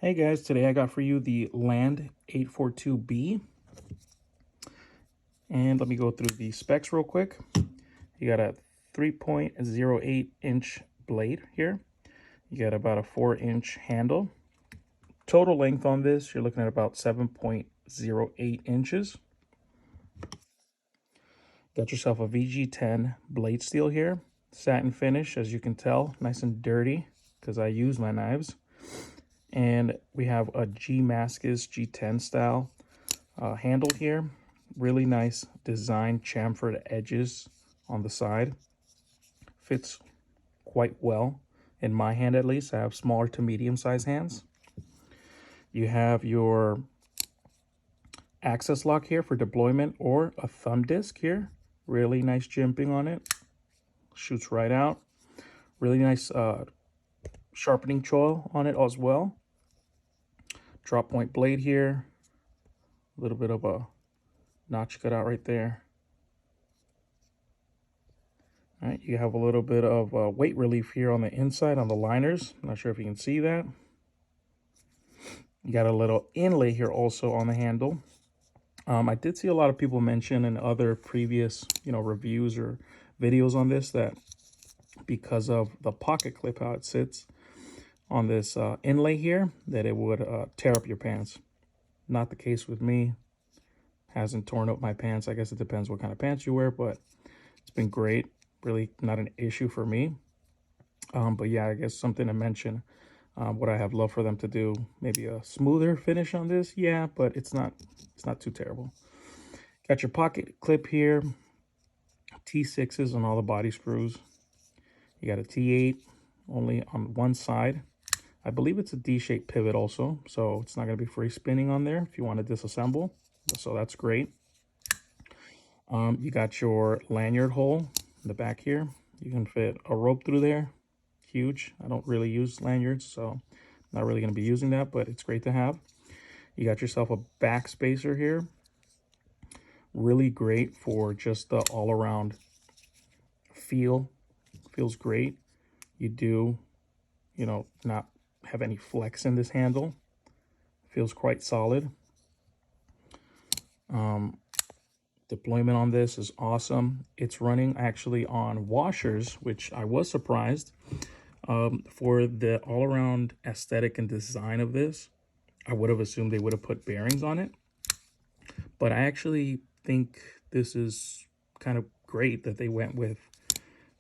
Hey guys, today I got for you the Land 842B. And let me go through the specs real quick. You got a 3.08 inch blade here. You got about a 4-inch handle. Total length on this, you're looking at about 7.08 inches. Got yourself a VG10 blade steel here. Satin finish, as you can tell, nice and dirty because I use my knives. And we have a gmascus G10 style handle here. Really nice design, chamfered edges on the side. Fits quite well in my hand, at least. I have smaller to medium sized hands. You have your access lock here for deployment, or a thumb disc here. Really nice jimping on it. Shoots right out. Really nice sharpening choil on it as well. Drop point blade here. A little bit of a notch cut out right there. All right, you have a little bit of weight relief here on the inside on the liners. Not sure if you can see that. You got a little inlay here also on the handle. I did see a lot of people mention in other previous, reviews or videos on this that because of the pocket clip, how it sits on this inlay here, that it would tear up your pants. Not the case with me. Hasn't torn up my pants. I guess it depends what kind of pants you wear, but it's been great. Really not an issue for me. But yeah, I guess something to mention. Would I have loved for them to do maybe a smoother finish on this? Yeah, but it's not too terrible. Got your pocket clip here. T6s on all the body screws. You got a T8 only on one side. I believe it's a D-shaped pivot also, so it's not going to be free spinning on there if you want to disassemble. So that's great. You got your lanyard hole in the back here. You can fit a rope through there. Huge. I don't really use lanyards, so I'm not really going to be using that, but it's great to have. You got yourself a back spacer here. Really great for just the all-around feel. Feels great. You do, not have any flex in this handle. Feels quite solid. Deployment on this is awesome. It's running actually on washers, which I was surprised. For the all-around aesthetic and design of this, I would have assumed they would have put bearings on it. But I actually think this is kind of great that they went with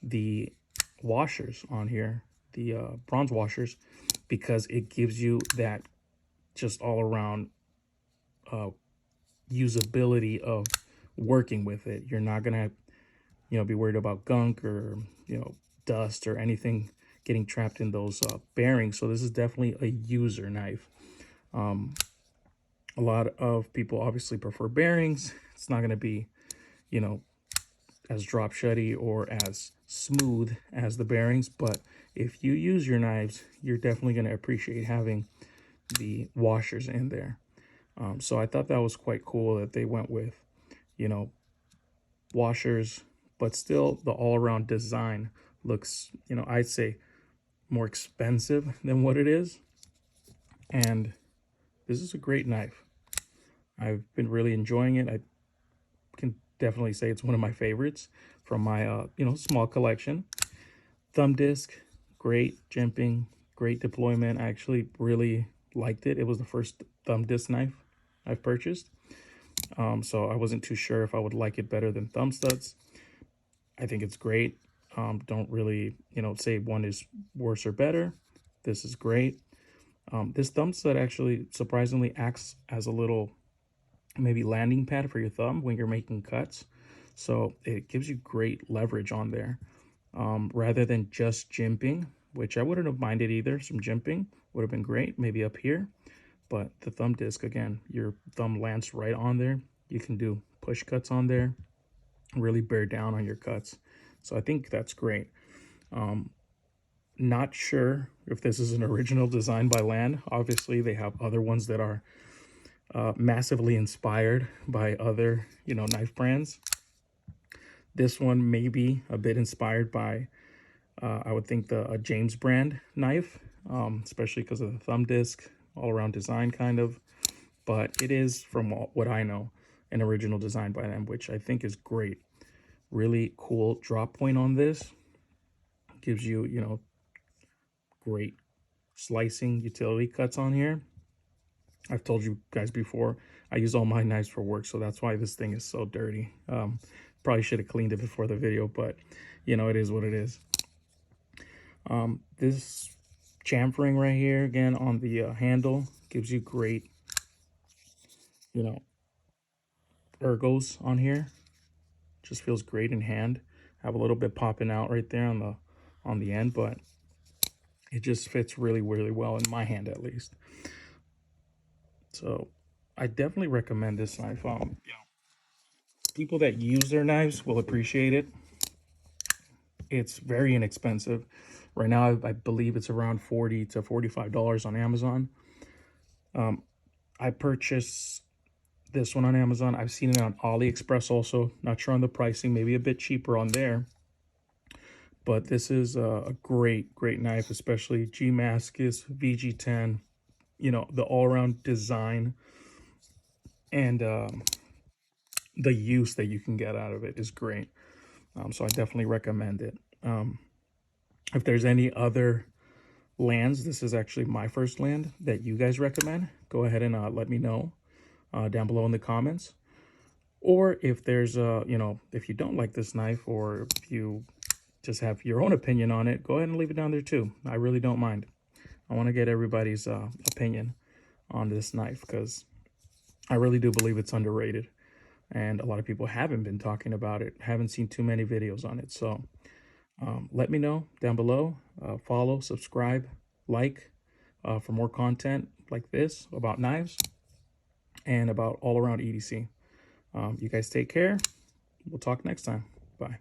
the washers on here, the bronze washers, because it gives you that just all-around usability of working with it. You're not gonna be worried about gunk or dust or anything getting trapped in those bearings. So this is definitely a user knife. A lot of people obviously prefer bearings. It's not going to be as drop shutty or as smooth as the bearings, but if you use your knives, you're definitely going to appreciate having the washers in there. So I thought that was quite cool that they went with washers, but still the all-around design looks, I'd say more expensive than what it is. And this is a great knife. I've been really enjoying it. I can definitely say it's one of my favorites from my small collection. Thumb disc, great jimping, great deployment. I actually really liked it. It was the first thumb disc knife I've purchased. So I wasn't too sure if I would like it better than thumb studs. I think it's great. Don't really, say one is worse or better. This is great. This thumb stud actually surprisingly acts as a little maybe landing pad for your thumb when you're making cuts. So it gives you great leverage on there rather than just jimping, which I wouldn't have minded either. Some jimping would have been great, maybe up here. But the thumb disc, again, your thumb lands right on there. You can do push cuts on there, really bear down on your cuts. So I think that's great. Not sure if this is an original design by Land. Obviously, they have other ones that are massively inspired by other, knife brands. This one may be a bit inspired by, I would think, the James brand knife, especially because of the thumb disc, all around design kind of, but it is, from what I know, an original design by them, which I think is great. Really cool drop point on this. Gives you, you know, great slicing utility cuts on here. I've told you guys before, I use all my knives for work, so that's why this thing is so dirty. Probably should have cleaned it before the video, but you know, it is what it is. This chamfering right here, again, on the handle, gives you great, you know, ergos on here. Just feels great in hand. Have a little bit popping out right there on the end, but it just fits really, really well in my hand, at least. So I definitely recommend this knife. You know, people that use their knives will appreciate it. It's very inexpensive. Right now, I believe it's around $40 to $45 on Amazon. I purchased this one on Amazon. I've seen it on AliExpress also. Not sure on the pricing, maybe a bit cheaper on there. But this is a great, great knife, especially gmascus VG10. You know, the all-around design and the use that you can get out of it is great. So I definitely recommend it. If there's any other lands, this is actually my first land that you guys recommend, go ahead and let me know down below in the comments. Or if there's you know, if you don't like this knife, or if you just have your own opinion on it, go ahead and leave it down there too. I really don't mind. I want to get everybody's opinion on this knife, because I really do believe it's underrated, and a lot of people haven't been talking about it, haven't seen too many videos on it. So let me know down below. Follow, subscribe, like for more content like this about knives and about all around EDC. You guys take care. We'll talk next time. Bye.